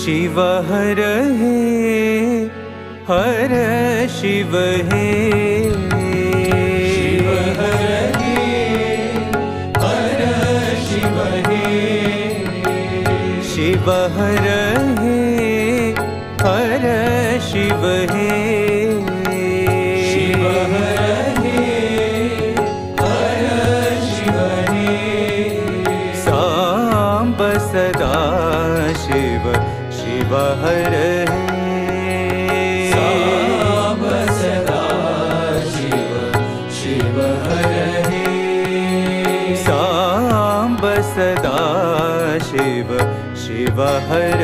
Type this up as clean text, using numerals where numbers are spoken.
शिव हर हे हर शिव हे शिव हर हे हर शिव हे शिव हर हे हर शिव हे शिव हर हे हर शिव हे सांब सदा शिव शिव हर सांब सदा शिव शिव हर सांब सदा शिव शिव हर